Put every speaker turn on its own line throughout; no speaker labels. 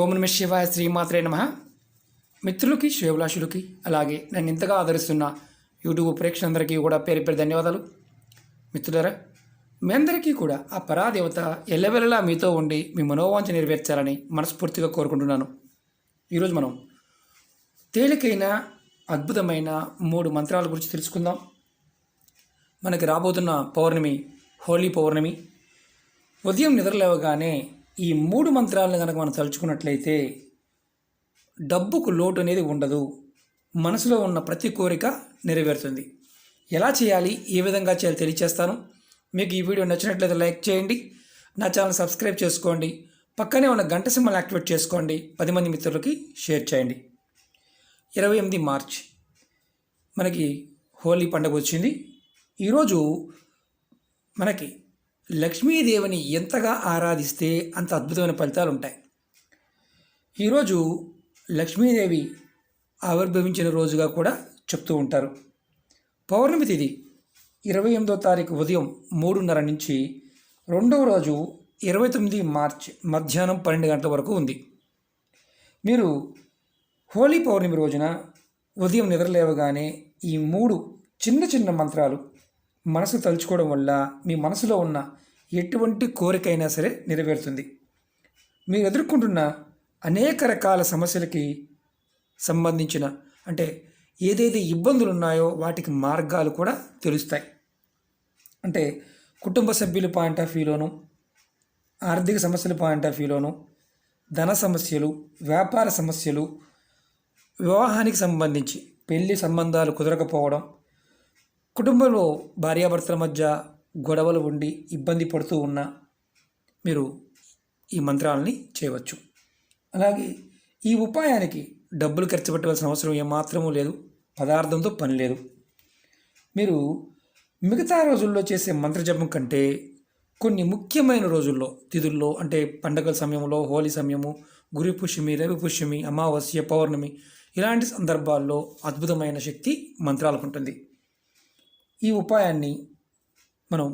ఓం నమ శివాయ శ్రీమాత్రే నమ. మిత్రులకి శ్రేభిలాషులకి అలాగే నన్ను ఇంతగా ఆదరిస్తున్న యూట్యూబ్ ప్రేక్షకులందరికీ కూడా పేరు పేరు ధన్యవాదాలు. మిత్రులారా, మీ అందరికీ కూడా ఆ పరాదేవత ఎల్లవెల్లలా మీతో ఉండి మీ మనోవాంఛ నెరవేర్చాలని మనస్ఫూర్తిగా కోరుకుంటున్నాను. ఈరోజు మనం తేలికైన అద్భుతమైన 3 మంత్రాల గురించి తెలుసుకుందాం. మనకి రాబోతున్న పౌర్ణమి హోలీ పౌర్ణమి. ఉదయం నిద్రలేవగానే ఈ 3 మంత్రాలను కనుక మనం తలుచుకున్నట్లయితే డబ్బుకు లోటు అనేది ఉండదు. మనసులో ఉన్న ప్రతి కోరిక నెరవేరుతుంది. ఎలా చేయాలి, ఏ విధంగా చేయాలి తెలియచేస్తాను. మీకు ఈ వీడియో నచ్చినట్లయితే లైక్ చేయండి, నా ఛానల్ సబ్స్క్రైబ్ చేసుకోండి, పక్కనే ఉన్న గంట సింబల్ యాక్టివేట్ చేసుకోండి, 10 మంది మిత్రులకి షేర్ చేయండి. 28 మార్చ్ మనకి హోలీ పండుగ వచ్చింది. ఈరోజు మనకి లక్ష్మీదేవిని ఎంతగా ఆరాధిస్తే అంత అద్భుతమైన ఫలితాలు ఉంటాయి. ఈరోజు లక్ష్మీదేవి ఆవిర్భవించిన రోజుగా కూడా చెప్తూ ఉంటారు. పౌర్ణమి తిథి 28వ తారీఖు ఉదయం 3:30 నుంచి 2వ రోజు 29 మార్చ్ మధ్యాహ్నం 12 గంటల వరకు ఉంది. మీరు హోలీ పౌర్ణమి రోజున ఉదయం నిద్రలేవగానే ఈ 3 చిన్న చిన్న మంత్రాలు మనసు తలుచుకోవడం వల్ల మీ మనసులో ఉన్న ఎటువంటి కోరికైనా సరే నెరవేరుతుంది. మీరు ఎదుర్కొంటున్న అనేక రకాల సమస్యలకి సంబంధించిన ఏదైతే ఇబ్బందులు ఉన్నాయో వాటికి మార్గాలు కూడా తెలుస్తాయి. కుటుంబ సభ్యుల పాయింట్ ఆఫ్ వ్యూలోను, ఆర్థిక సమస్యల పాయింట్ ఆఫ్ వ్యూలోను, ధన సమస్యలు, వ్యాపార సమస్యలు, వివాహానికి సంబంధించి పెళ్లి సంబంధాలు కుదరకపోవడం, కుటుంబంలో భార్యాభర్తల మధ్య గొడవలు ఉండి ఇబ్బంది పడుతూ ఉన్నా మీరు ఈ మంత్రాలని చేయవచ్చు. అలాగే ఈ ఉపాయానికి డబ్బులు ఖర్చు పెట్టవలసిన అవసరం ఏమాత్రమూ లేదు, పదార్థంతో పని లేదు. మీరు మిగతా రోజుల్లో చేసే మంత్రజపం కంటే కొన్ని ముఖ్యమైన రోజుల్లో, తిథుల్లో, పండగల సమయంలో, హోలీ సమయము, గురు పుష్యమి, రవి పుష్యమి, అమావాస్య, పౌర్ణమి ఇలాంటి సందర్భాల్లో అద్భుతమైన శక్తి మంత్రాలకు ఉంటుంది. ఈ ఉపాయాన్ని మనం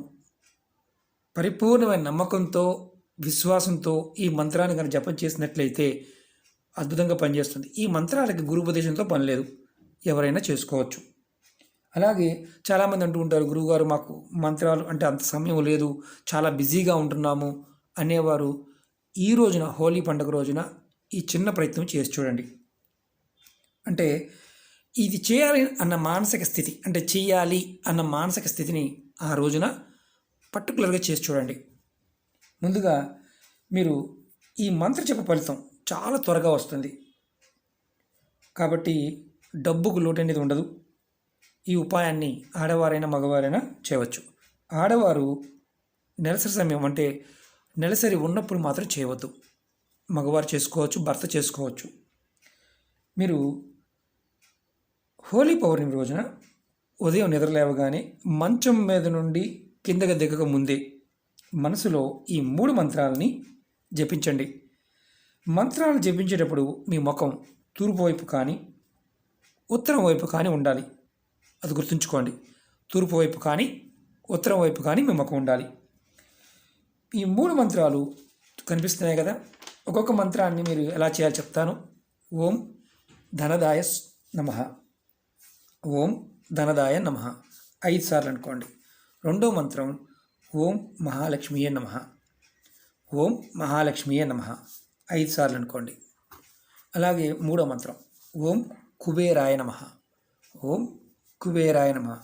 పరిపూర్ణమైన నమ్మకంతో, విశ్వాసంతో ఈ మంత్రాన్ని కనుక జపం చేసినట్లయితే అద్భుతంగా పనిచేస్తుంది. ఈ మంత్రాలకి గురుపదేశంతో పని లేదు, ఎవరైనా చేసుకోవచ్చు. అలాగే చాలామంది అంటూ ఉంటారు, గురువుగారు మాకు మంత్రాలు అంత సమయం లేదు, చాలా బిజీగా ఉంటున్నాము అనేవారు ఈ రోజున, హోలీ పండుగ రోజున ఈ చిన్న ప్రయత్నం చేసి చూడండి. ఇది చేయాలి అన్న మానసిక స్థితి, చేయాలి అన్న మానసిక స్థితిని ఆ రోజున పర్టికులర్గా చేసి చూడండి. ముందుగా మీరు ఈ మంత్రజప ఫలితం చాలా త్వరగా వస్తుంది కాబట్టి డబ్బుకు లోటు అనేది ఉండదు. ఈ ఉపాయాన్ని ఆడవారైనా మగవారైనా చేయవచ్చు. ఆడవారు నెలసరి సమయం నెలసరి ఉన్నప్పుడు మాత్రం చేయవద్దు. మగవారు చేసుకోవచ్చు, భర్త చేసుకోవచ్చు. మీరు హోలీ పౌర్ణమి రోజున ఉదయం నిద్రలేవగానే మంచం మీద నుండి కిందకి దిగక ముందే మనసులో ఈ 3 మంత్రాలని జపించండి. మంత్రాలు జపించేటప్పుడు మీ ముఖం తూర్పు వైపు కానీ ఉత్తరం వైపు కానీ ఉండాలి. అది గుర్తుంచుకోండి. తూర్పు వైపు కానీ ఉత్తరం వైపు కానీ మీ ముఖం ఉండాలి. ఈ 3 మంత్రాలు కనిపిస్తున్నాయి కదా, ఒక్కొక్క మంత్రాన్ని మీరు ఎలా చేయాలో చెప్తాను. ఓం ధనదాయ నమః, ఓం ధనదాయ నమః 5 సార్లు అనుకోండి. రెండో మంత్రం ఓం మహాలక్ష్మియే నమః, ఓం మహాలక్ష్మియే నమః 5 సార్లు అనుకోండి. అలాగే మూడో మంత్రం ఓం కుబేరాయ నమః, ఓం కుబేరాయ నమః.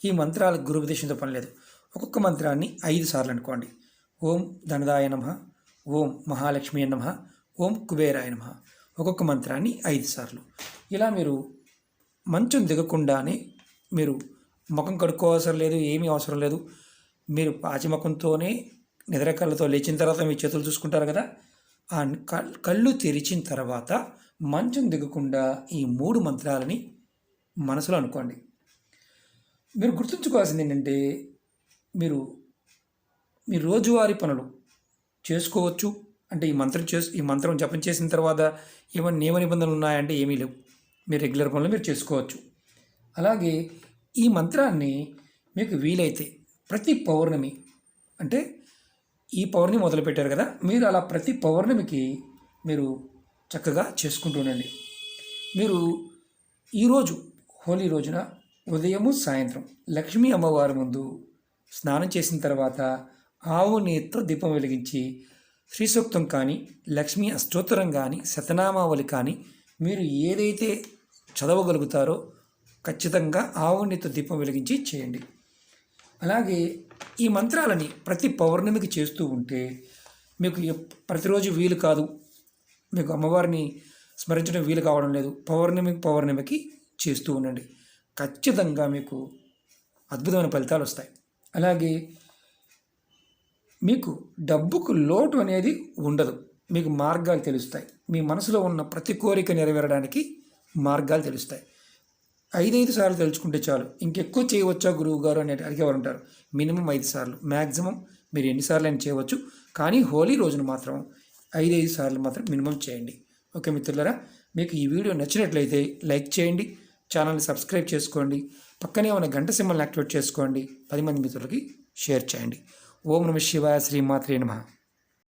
ఈ మంత్రాలకు గురుపదేశంతో పని లేదు. ఒక్కొక్క మంత్రాన్ని 5 సార్లు అనుకోండి. ఓం ధనదాయ నమః, ఓం మహాలక్ష్మియే నమః, ఓం కుబేరాయ నమః. ఒక్కొక్క మంత్రాన్ని 5 సార్లు. ఇలా మీరు మంచం దిగకుండానే మీరు ముఖం కడుక్కోవసరం లేదు, ఏమీ అవసరం లేదు. మీరు పాచిముఖంతోనే నిద్రకళ్ళతో లేచిన తర్వాత మీ చేతులు చూసుకుంటారు కదా, ఆ కళ్ళు తెరిచిన తర్వాత మంచం దిగకుండా ఈ 3 మంత్రాలని మనసులో అనుకోండి. మీరు గుర్తుంచుకోవాల్సింది ఏంటంటే, మీరు మీ రోజువారీ పనులు చేసుకోవచ్చు. ఈ మంత్రం జపం చేసిన తర్వాత ఏమైనా నియమ నిబంధనలు ఉన్నాయంటే ఏమీ లేవు. మీరు రెగ్యులర్ పనులు మీరు చేసుకోవచ్చు. అలాగే ఈ మంత్రాన్ని మీకు వీలైతే ప్రతి పౌర్ణమి, ఈ పౌర్ణమి మొదలుపెట్టారు కదా, మీరు అలా ప్రతి పౌర్ణమికి మీరు చక్కగా చేసుకుంటూ ఉండండి. మీరు ఈరోజు హోలీ రోజున ఉదయము సాయంత్రం లక్ష్మీ అమ్మవారి ముందు స్నానం చేసిన తర్వాత ఆవు నేతితో దీపం వెలిగించి శ్రీ సూక్తం కానీ లక్ష్మీ అష్టోత్తరం కానీ శతనామావళి కానీ మీరు ఏదైతే చదవగలుగుతారో ఖచ్చితంగా ఆవు నేతితో దీపం వెలిగించి చేయండి. అలాగే ఈ మంత్రాలని ప్రతి పౌర్ణమికి చేస్తూ ఉంటే మీకు ప్రతిరోజు వీలు కాదు, మీకు అమ్మవారిని స్మరించడం వీలు కావడం లేదు, పౌర్ణమికి చేస్తూ ఉండండి. ఖచ్చితంగా మీకు అద్భుతమైన ఫలితాలు వస్తాయి. అలాగే మీకు డబ్బుకు లోటు అనేది ఉండదు. మీకు మార్గాలు తెలుస్తాయి. మీ మనసులో ఉన్న ప్రతి కోరిక నెరవేరడానికి మార్గాలు తెలుస్తాయి. 5 సార్లు తెలుసుకుంటే చాలు. ఇంకెక్కువ చేయవచ్చా గురువు గారు అని అడిగేవారు ఉంటారు. మినిమం 5 సార్లు, మ్యాక్సిమం మీరు ఎన్నిసార్లు అయినా చేయవచ్చు. కానీ హోలీ రోజున మాత్రం 5 సార్లు మాత్రం మినిమం చేయండి. ఓకే మిత్రులారా, మీకు ఈ వీడియో నచ్చినట్లయితే లైక్ చేయండి, ఛానల్ని సబ్స్క్రైబ్ చేసుకోండి, పక్కనే ఉన్న గంట సింబల్ని యాక్టివేట్ చేసుకోండి, 10 మంది మిత్రులకి షేర్ చేయండి. ఓం నమః శివాయ, శ్రీమాత్రే నమః.